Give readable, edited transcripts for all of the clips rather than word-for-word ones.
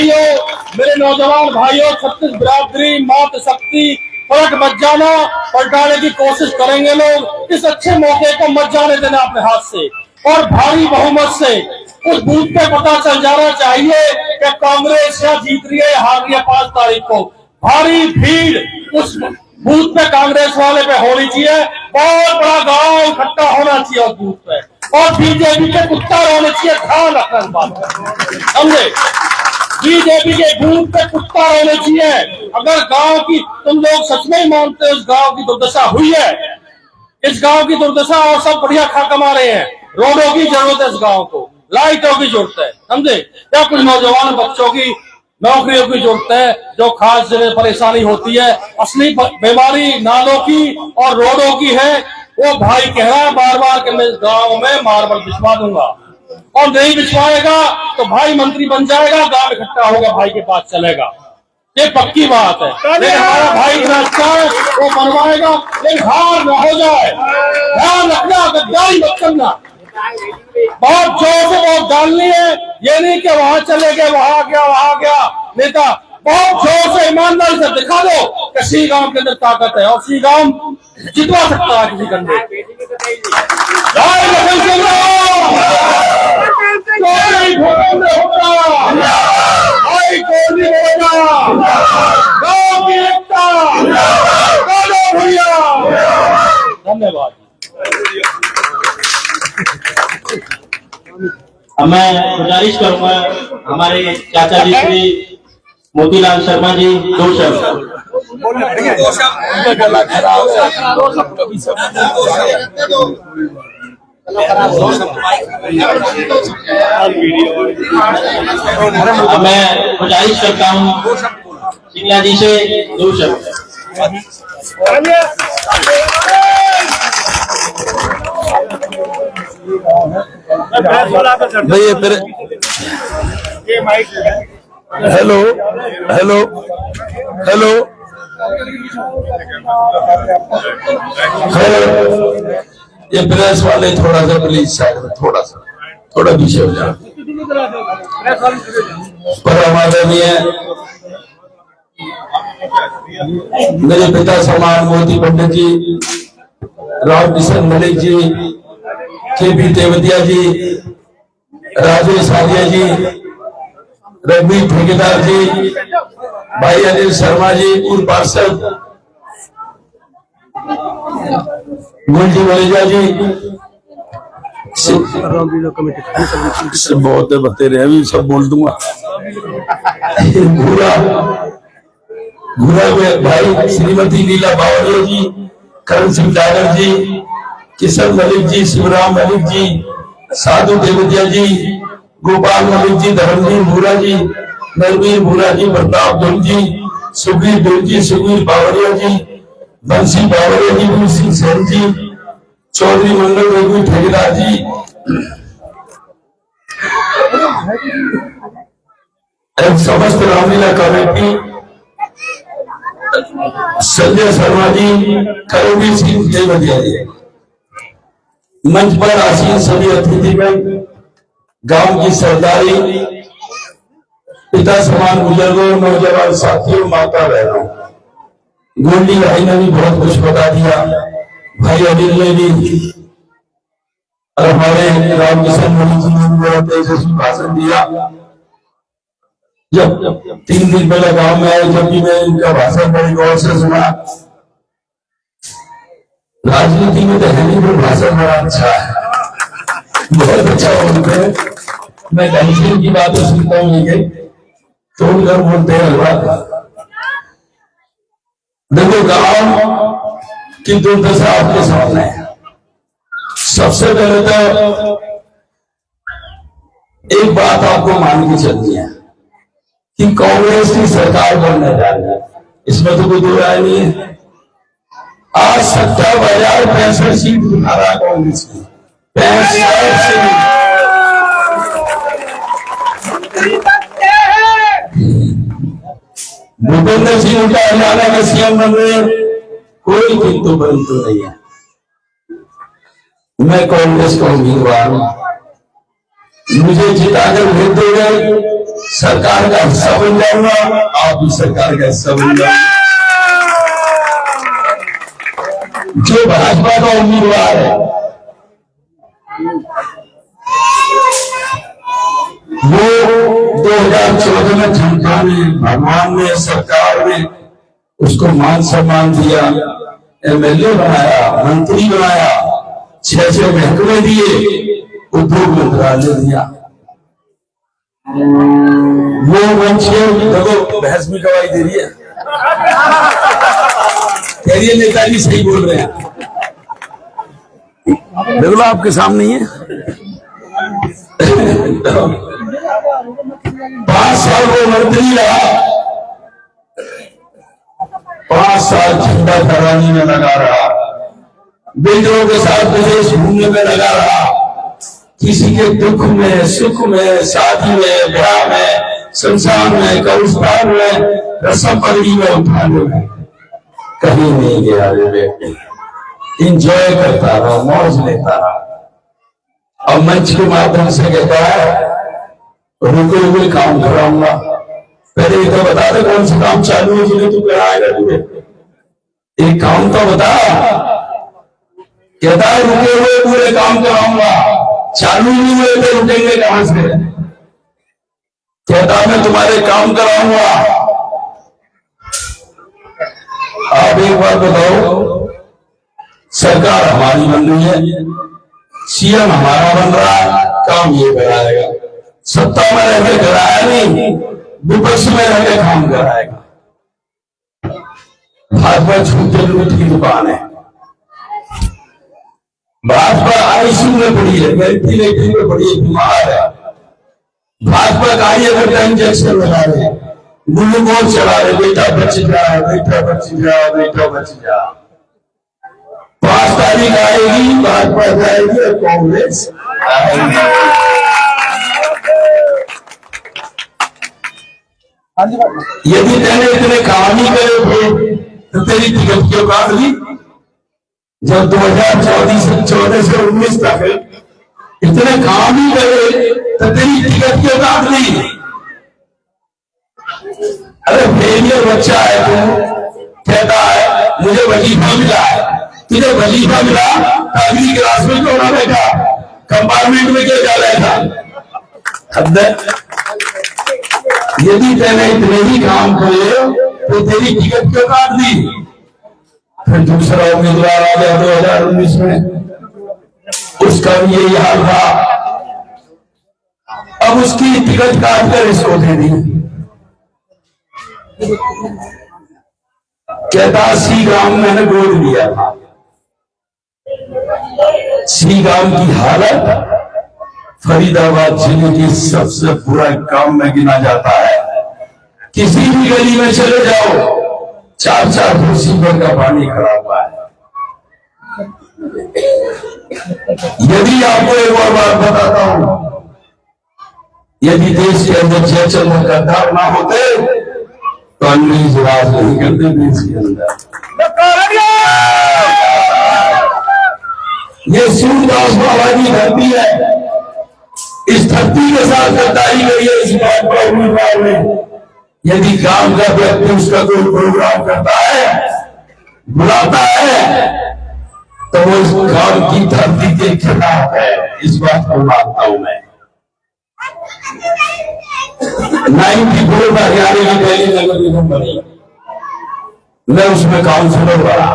भाइयों, मेरे नौजवान भाइयों, छत्तीस बिरादरी मात शक्ति पलट मत जाना, पलटाने की कोशिश करेंगे लोग। इस अच्छे मौके को मत जाने देना अपने हाथ से, और भारी बहुमत से उस बूथ पे पता चल जाना चाहिए कि कांग्रेस या जीत रही है या हार रही है। 5 तारीख को भारी भीड़ उस बूथ पे कांग्रेस वाले पे होनी चाहिए। बहुत बड़ा गांव इकट्ठा होना चाहिए उस बूथ पे, और बीजेपी के कुत्ता होने चाहिए। ध्यान रखना इस बात का, समझे? बीजेपी के बूथ पे कुत्ता होने चाहिए। अगर गांव की तुम लोग सच में मानते हो इस गांव की दुर्दशा हुई है, इस गांव की दुर्दशा, और सब बढ़िया खा कमा रहे हैं। रोडों की जरूरत है इस गांव को, लाइटों की जरूरत है, समझे? या कुछ नौजवान बच्चों की नौकरियों की जरूरत है, जो खास जगह परेशानी होती है। असली बीमारी नालों की और रोडों की है। वो भाई कह रहा है बार बार कि मैं इस गांव में मार्बल बिछवा दूंगा, और नहीं बिछवाएगा तो भाई मंत्री बन जाएगा, गांव इकट्ठा होगा, भाई के पास चलेगा। ये पक्की बात है। लेकिन हमारा भाई इतना अच्छा है, वो बनवाएगा, लेकिन हार न हो जाए। ध्यान रखना, गद्दारी मत करना। बहुत जोर से वोट डालनी है, ये नहीं कि वहां चले गए, वहां गया नेता। बहुत जोर से ईमानदारी से दिखा दो कि श्रीगांव के अंदर ताकत है, और श्रीगांव जितवा सकता है किसी कंधे। धन्यवाद। अब मैं गुजारिश करूंगा हमारे चाचा जी श्री मोतीलाल शर्मा जी 2 शब्द। मैं गुजारिश करता हूँ सिंगला जी से 2 शब्द। भैया फिर हेलो हेलो हेलो हेलो, ये प्रेस वाले थोड़ा सा प्लीज साइड में, थोड़ा पीछे हो जाए। पर हमारे लिए मेरे पिता समान मोदी पंडित जी, राम किशन मलिक जी, के.पी. तेवतिया जी, राजेश आर्य जी, रघुवीर ठेकेदार जी, भाई अनिल शर्मा जी, पूर्व पार्षद गुलजी वलेजा जी, बहुत बतेरे हैं, अभी सब बोल दूंगा। घूरा भाई श्रीमती नीला बावरिया जी, करण सिंह डागर जी, किशन मलिक जी, शिवराम मलिक जी, साधु देवतिया जी, गोपाल मलिक जी, धर्मवीर भूरा जी, नरवीर भूरा जी, प्रताप दुल जी, सुखवीर दुल जी, सुखवीर बावरिया जी, बंसी बावरिया जी, वीर सिंह सेन जी, चौधरी मंगल रघुवीर ठेकेदार जी, समस्त रामलीला कमेटी, संजय शर्मा जी, करमवीर सिंह देवतिया जी, मंच पर आसीन सभी अतिथिगण, गांव की सरदारी, पिता समान बुजुर्गों, नौजवान साथियों, माता बहनों, गोल्डी भाई ने भी बहुत कुछ बता दिया, भाई अनिल ने भी, और हमारे राम किशन मलिक जी ने भी बहुत तेजस्वी भाषण दिया। जब 3 दिन पहले गांव में आए, जब भी मैं इनका भाषण बड़ी गौर से सुना। राजनीति में तो है नहीं, वो भाषण बड़ा अच्छा है, बहुत अच्छा बोलते हैं। मैं घनश्याम की बातें सुनता हूँ, ये तोड़कर बोलते हैं हलवा। देखो गांव की दुर्दशा आपके सामने है। सबसे पहले तो एक बात आपको मान के चलनी है कि कांग्रेस की सरकार बनने जा रही है, इसमें तो कोई दो राय नहीं है। आज 70,065 सीट दिखा रहा है कांग्रेस की, 65 सीट। भूपेंद्र सिंह का हरियाणा के सीएम बन रहे, कोई किंतु परंतु नहीं है। मैं कांग्रेस का उम्मीदवार हूं, मुझे जिताकर भेज दोगे, सरकार का हिस्सा बन जाऊंगा, आप भी सरकार का हिस्सा बन जाओगे। जो भाजपा का उम्मीदवार है वो 2014 में जनता ने, भगवान ने, सरकार ने उसको मान सम्मान दिया, एमएलए बनाया, मंत्री बनाया, 6 महकमे दिए, उद्योग मंत्रालय दिया। वो मंच देखो बहस में गवाही दे रही है, कह रही है नेताजी सही बोल रहे हैं। देखो आपके सामने ही है। 5 साल वो मंत्री रहा, 5 साल झंडा फहराने में लगा रहा, बेटों के साथ विदेश घूमने में लगा रहा, किसी के दुख में, सुख में, शादी में, ब्याह में, संसार में, कब्रिस्तान में, रस्म पगड़ी में, उठाने में कहीं नहीं गया। वे व्यक्ति इंजॉय करता रहा, मौज लेता रहा। अब मंच के माध्यम से कहता है रुके हुए काम कराऊंगा। पहले ये तो बता दे कौन सा काम चालू है जिन्हें तू कराएगा, तुझे एक काम तो बता। कहता है रुके हुए पूरे काम कराऊंगा, चालू नहीं हुए तो रुकेंगे कहां से। कहता मैं तुम्हारे काम कराऊंगा। आप एक बार बताओ, सरकार हमारी बन रही है, सीएम हमारा बन रहा है, काम ये कराएगा। सत्ता में रहकर कराया नहीं, विपक्ष में रहकर काम कराएगा। भाजपा झूठे लूट की दुकान है। भाजपा आईसीयू में पड़ी है, वेंटिलेटर में पड़ी है, बीमार है। भाजपा कार्यकर्ता इंजेक्शन लगा रहे, ग्लूकोज चला रहे, बेटा बच जा, बेटा बच जा, बेटा बच जा। 5 तारीख आएगी, भाजपा जाएगी और कांग्रेस आएगी। यदि मैंने इतने काम ही करे थे तो तेरी टिकट क्यों काट ली? जब 2014 से 19 तक इतने काम ही करे तो तेरी टिकट क्यों काट ली? अरे फेलियर बच्चा है तू, कहता है मुझे वजीफा मिला है। तुझे वजीफा मिला तो अगली क्लास में क्यों ना बैठा, कंपार्टमेंट में क्यों जा रहा था? हद है। यदि तेने इतने ही काम करे तो तेरी टिकट क्यों काट दी? फिर दूसरा उम्मीदवार आ गया 2019 में, उसका भी यही हाल था। अब उसकी टिकट काट कर इसको दे दी। कहता सी गांव मैंने गोद लिया था। सी गांव की हालत फरीदाबाद जिले की सबसे बुरा काम में गिना जाता है। किसी भी गली में चले जाओ, 4-4 कुर्सी पर का पानी खड़ा हुआ है। यदि आपको एक और बात बताता हूं, यदि देश के अंदर जयचंद्र गद्दार ना होते तो अंग्रेज राज नहीं करते देश के अंदर। ये सूरदास बाबा की धरती है, इस धरती के साथ गद्दारी करी है इस बात पर उम्मीदवार ने। यदि काम का व्यक्ति उसका कोई प्रोग्राम करता है, बुलाता है, तो वो इस काम की धरती के खिलाफ है, इस बात को मानता हूं मैं। 94 में हरियाणा की पहली नगर निगम बनी, मैं उसमें काउंसिलर बना।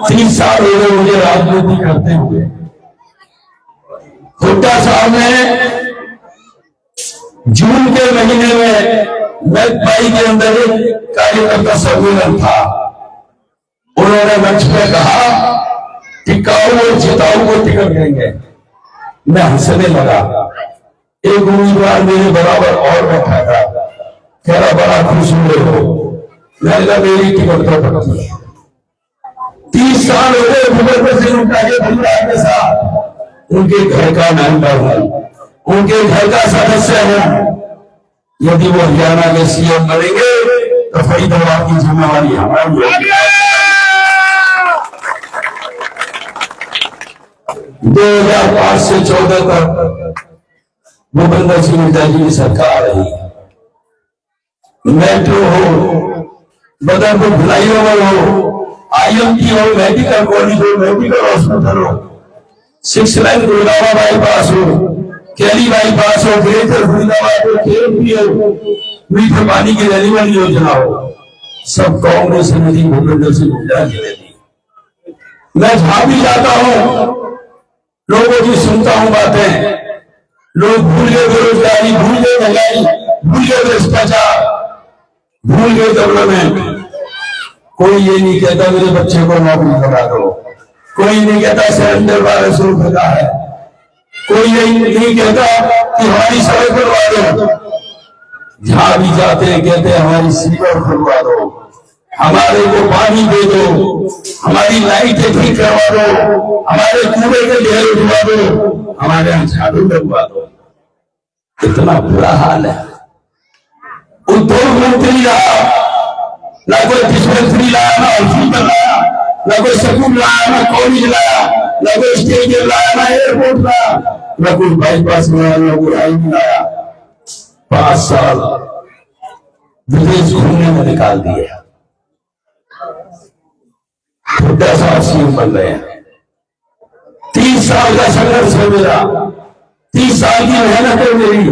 30 साल हो गए मुझे राजनीति करते हुए। हुड्डा साहब ने जून के महीने में मैकपाई के अंदर एक कार्यकर्ता सम्मेलन था। उन्होंने मंच पे कहा टिकाऊ और जिताऊ को टिकट देंगे। मैं हंसने लगा। एक उम्मीदवार मेरे बराबर और बैठा था, कह रहा बड़ा खुश हुए हो। मैंने कहा मेरी टिकट तो पक्की है। 30 साल हो गए भगत सिंह उठा के परिवार के साथ, उनके घर का मेंबर हूं, उनके घर का सदस्य हूं। यदि वो हरियाणा के सीएम बनेंगे तो फरीदाबाद की जिम्मेवारी हमारी होगी। 2005 से 14 तक भूपेंद्र सिंह हुड्डा जी की सरकार रही। मेट्रो हो, बदरपुर फ्लाईओवर हो, IMT हो, मेडिकल कॉलेज हो, मेडिकल हॉस्पिटल हो, 6 लाइन गुड़गांव बाईपास हो, कैली बाईपास हो, ग्रेटर फरीदाबाद हो, KMP हो, मीठे पानी की नली वाली योजना हो, सब कांग्रेस ने दी, भूपेंद्र सिंह हुड्डा जी ने दी। मैं जहां भी जाता हूं, लोगों की सुनता हूं बातें, लोग भूल गए बेरोजगारी, भूल गए महंगाई, भूल गए भ्रष्टाचार, भूल गए डेवलपमेंट। कोई ये नहीं कहता मेरे बच्चे को नौकरी लगा दो, कोई नहीं कहता सिलेंडर 1200 रुपए का है, कोई ये नहीं कहता कि हमारी सड़क बनवा दो। जहां भी जाते हैं कहते हैं हमारी सीवर खुलवा दो, हमारे को पानी दे दो, हमारी लाइटें ठीक करवा दो, हमारे कूड़े के ढेर उठवा दो, हमारे यहाँ झाड़ू लगवा दो। इतना बुरा हाल है। उद्योग मंत्री रहा, ना कोई डिस्पेंसरी लाया, ना हॉस्पिटल लाया, ना कोई स्कूल लाया, ना कॉलेज लाया, ना कोई स्टेडियम लाया, ना एयरपोर्ट लाया, ना कोई बाईपास लाया, ना कोई हाईवे लाया। 5 साल विदेश घूमने में निकाल दिए। हुड्डा साहब सीएम बन रहे हैं। 30 साल का संघर्ष है मेरा, 30 साल की मेहनत है मेरी,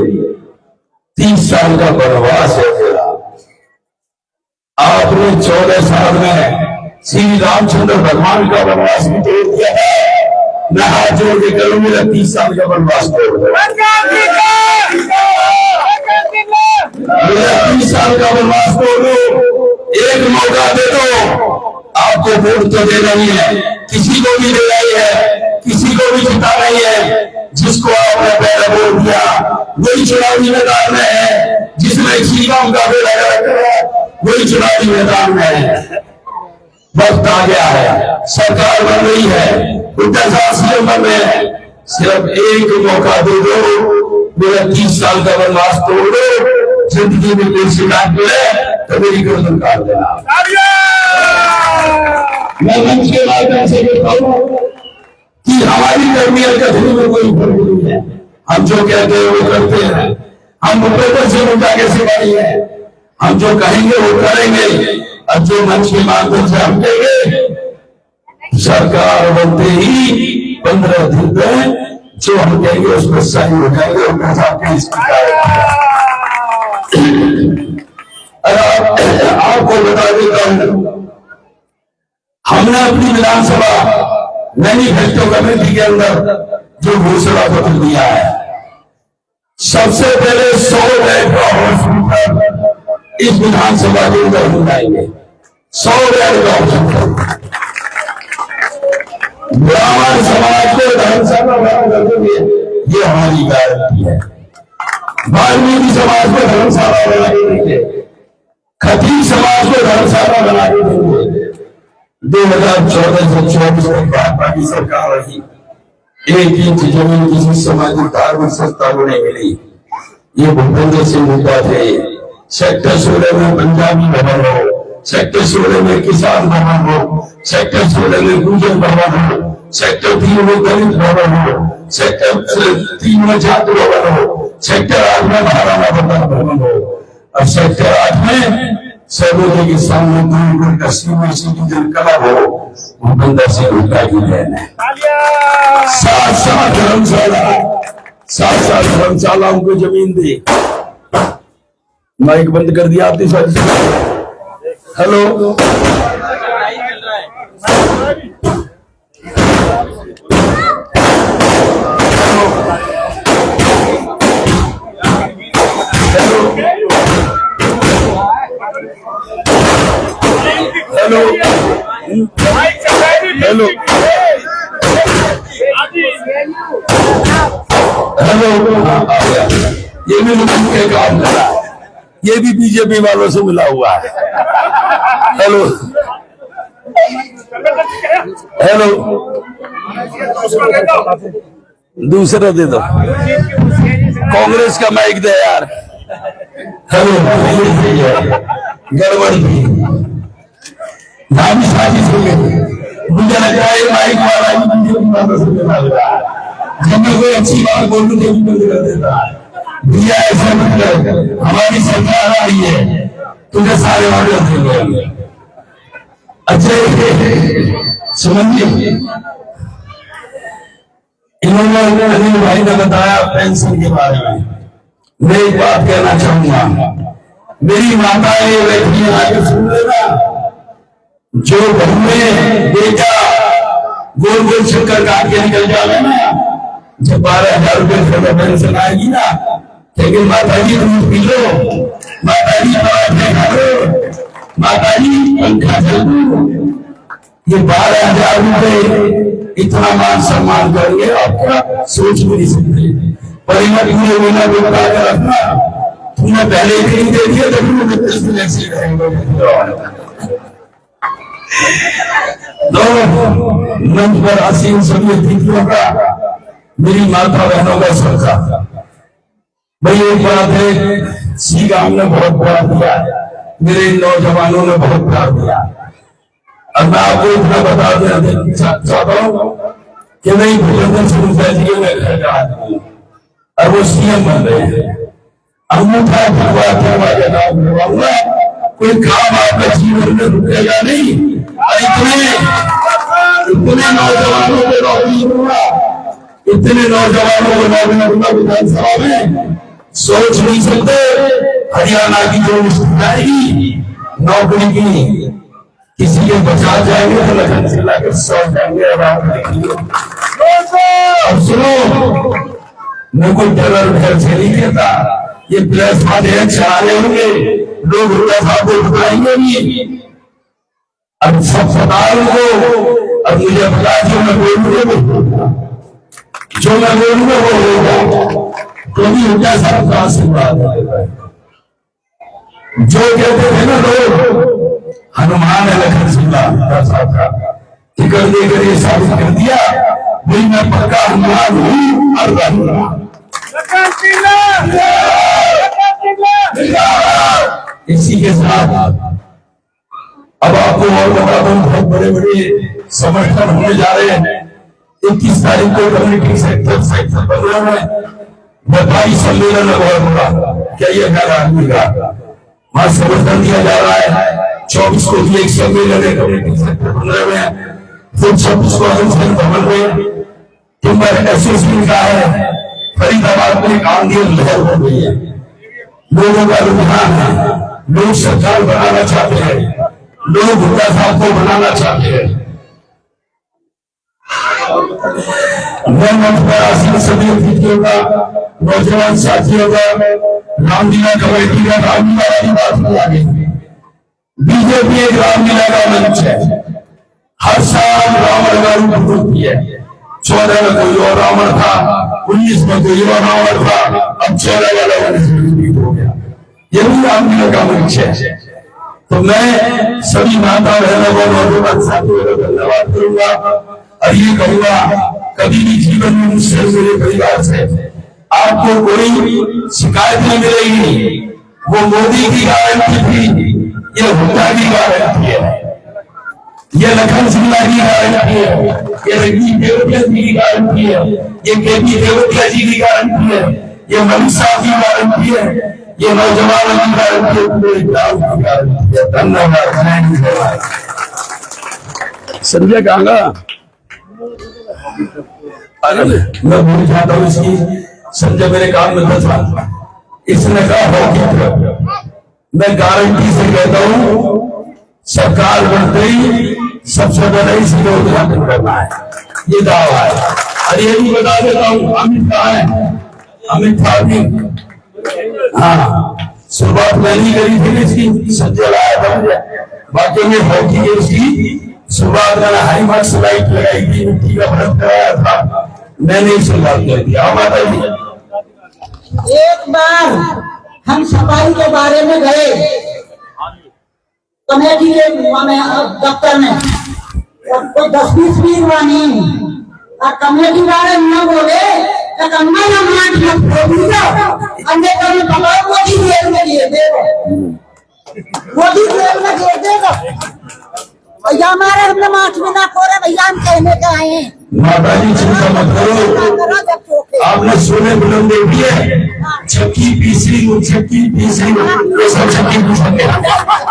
30 साल का वनवास है मेरा। आपने 14 साल में श्री रामचंद्र भगवान का वनवास भी तोड़ दिया है। मैं हाथ जोड़ के करूं, मेरा 30 साल का वनवास तोड़ दो। मेरा 30 साल का वनवास तोड़ दो, एक मौका दे दो। आपको वोट तो देना ही है, किसी को भी देना ही है, किसी को भी जिता नहीं है। जिसको आपने पहले वोट दिया वही चुनावी मैदान में है, जिसने किसी का मुकाबला है वही चुनावी मैदान में है। वक्त आ गया है, सरकार बन रही है, हुड्डा साहब सीएम बन रहे हैं। सिर्फ एक मौका दे दो, मेरा 30 साल का वनवास तोड़ दो। जिंदगी में कोई शिकायत मिले तो मेरी गर्दन काट देना। मैं मंच के माध्यम से कहता हूं कि हमारी कर्मियत कथनी में कोई फर्क नहीं है। हम जो कहते हैं वो करते हैं। हम भूपेंद्र सिंह हुड्डा के सिपाही हैं। हम जो कहेंगे वो करेंगे। अब जो मंच के माध्यम से हम कहेंगे, सरकार बनते ही 15 दिन में जो हम कहेंगे उसमें सही हो जाएंगे। उनके साथ आपको बता देता हूं, हमने अपनी विधानसभा मैनिफेस्टो कमेटी के अंदर जो घोषणा पत्र दिया है, सबसे पहले 100 बेड का हॉस्पिटल इस विधानसभा के अंदर हो जाएंगे। 100 बेड का हॉस्पिटल। ब्राह्मण समाज को धर्मशाला बना देंगे, ये हमारी गारंटी है। वाल्मीकि समाज को धर्मशाला बना के देंगे, खतीब समाज को धर्मशाला बना के देंगे। 2014 से 24 तक भाजपा की सरकार रही, 1 इंच जमीन किसी सामाजिक धार्मिक संस्था को नहीं मिली। ये भूपेंद्र सिंह हुड्डा थे। सेक्टर 16 में पंजाबी भवन हो, सेक्टर 16 में किसान भवन हो, सेक्टर 16 में गुर्जर भवन हो, सेक्टर 3 में दलित भवन हो, सेक्टर 3 में छात्र भवन हो, सेक्टर 8 में महाराणा प्रताप भवन हो, और सेक्टर 8 में सर्वोदय के सामने क्लब हो। भूपेंद्र सिंह हुड्डा की देन है। 7 धर्मशाला, 7 धर्मशाला उनको जमीन दी। माइक बंद कर दिया आपने सारी। हेलो, हेलो, हेलो, हेलो, ये भी मुझे के काम कर रहा है, ये भी बीजेपी वालों से मिला हुआ है। हेलो, हेलो, दूसरा दे दो, कांग्रेस का माइक दे यार। हेलो, गड़बड़ थी, साजिश हो गई। मुझे लगता है माइक वाला ही बीजेपी वालों से मिला हुआ है। जब मैं कोई अच्छी बात बोलूं तो भी बंद कर देता है। दिया ऐसा मतलब हमारी सरकार आई है, तुझे सारे ऑर्डर देंगे। अच्छा समझिए, इन्होंने अनिल भाई ने बताया पेंशन के बारे में। मैं एक बात कहना चाहूंगा, मेरी माताएं बैठी हैं, आगे सुन लेना। जो घर में बेटा गोल गोल चक्कर काट के निकल जावे ना, जब 12,000 रुपये पेंशन आएगी ना, लेकिन माता जी दूध पी लो, माता जी पराठे खा लो, माता जी पंखा चल लो। ये 12,000 रुपये इतना मान सम्मान करेंगे, आपका सोच भी नहीं सकते। परिवार पूरे महीना को बता कर रखना, तुमने पहले ही नहीं दे दिया तो तुमने 10 दिन ऐसे मंच पर आसीन सभी अतिथियों का, मेरी माता बहनों का सरकार। भाई एक बात है, सी गांव ने बहुत प्यार दिया, मेरे नौजवानों ने बहुत प्यार दिया। अब मैं आपको इतना बता देना चाहता हूँ कि नहीं, भूपेंद्र सिंह जी के घर का आदमी और वो सीएम बन रहे हैं। अंगूठा करवा के नाम करवाऊंगा, कोई काम आपका जीवन में रुकेगा नहीं। और इतने नौजवानों को नौकरी दूंगा, इतने नौजवानों को नौकरी दूंगा विधानसभा में, सोच नहीं सकते। हरियाणा की जो मुश्किल आएगी नौकरी की, किसी के बचा जाएंगे तो लखन से लाकर 100 जाएंगे। अब सुनो, मैं कोई टेरर घर से नहीं कहता, ये प्लेस वाले चलाने होंगे, लोग साहब को बताएंगे भी। अब सब सदारों को, अब मुझे पता जो मैं बोलूंगा जो मैं बोलूंगा वो होगा, क्योंकि उनका सब का आशीर्वाद है। जो कहते थे ना लोग, हनुमान है लखन सिंह साहब का टिकट देकर ये साबित कर दिया, वही मैं पक्का हनुमान हूँ और रहूंगा। इसी के साथ अब आपको और बता दूं, बहुत बड़े बड़े समर्थन होने जा रहे हैं। 21 तारीख को कम्युनिटी सेक्टर 15 में व्यापारी सम्मेलन बहुत बड़ा, क्या ये घर आदमी का वहां समर्थन दिया जा रहा है। 24 को भी एक सम्मेलन है कम्युनिटी सेक्टर 15 में, फिर 26 को हम भवन में टिम्बर एसोसिएशन का है। फरीदाबाद में काम की लहर हो गई है, लोगों का रुझान है, लोग सरकार बनाना चाहते हैं, लोग हुड्डा साहब को बनाना चाहते हैं। मैं मंच पर आसीन सभी अतिथियों का, नौजवान साथियों का, रामलीला कमेटी का रामलीला वाली बात नहीं आगे। बीजेपी एक रामलीला का मंच है, हर साल रावण का रूप होती है। 14 में कोई और रावण था, 19 में कोई और रावण था, अब 14 वाला 19 में हो गया। ये भी रामलीला का मंच है। तो मैं सभी माता बहनों को, नौजवान साथियों को धन्यवाद करूंगा और ये कहूंगा, कभी भी जीवन में मुझसे, मेरे परिवार से आपको कोई शिकायत नहीं मिलेगी। वो मोदी की गारंटी थी, ये हुड्डा की गारंटी है, ये लखन सिंह की गारंटी है, ये रंजीत देवटिया जी की गारंटी है, ये केपी देवटिया जी की गारंटी है, ये मनीषा की गारंटी है, ये नौजवानों की गारंटी है। धन्यवाद। संजय कहांगा मैं भूल जाता हूँ इसकी। संजय मेरे काम में था, इसने कहा हॉकी। मैं गारंटी से कहता हूँ, सरकार बनते ही सबसे पहले इसी को उद्घाटन करना है, ये दावा है। और ये भी बता देता हूँ, अमित कहाँ है? अमित शाह, हाँ, शुरुआत मैंने करी थी इसकी, संजय लाया था मुझे। बाकी में हॉकी की उसकी शुरुआत मैंने हाई मार्क्स लाइट लगाई थी, मिट्टी का भ्रम कराया था, मैंने शुरुआत कर दिया। माता जी, एक बार हम सफाई के बारे में गए कमेटी के दफ्तर में, कोई 10-20 भी हुआ नहीं, और कमेटी वाले न बोले भैया हमारे हमने माछ में ना खोरे, भैया हम कहने के आए हैं। माता जी चिंता मत करो, आपने सोने बुलंद देखी है, चक्की पीस रही हूँ, चक्की पीस रही हूँ, ये सब चक्की पीस रही है।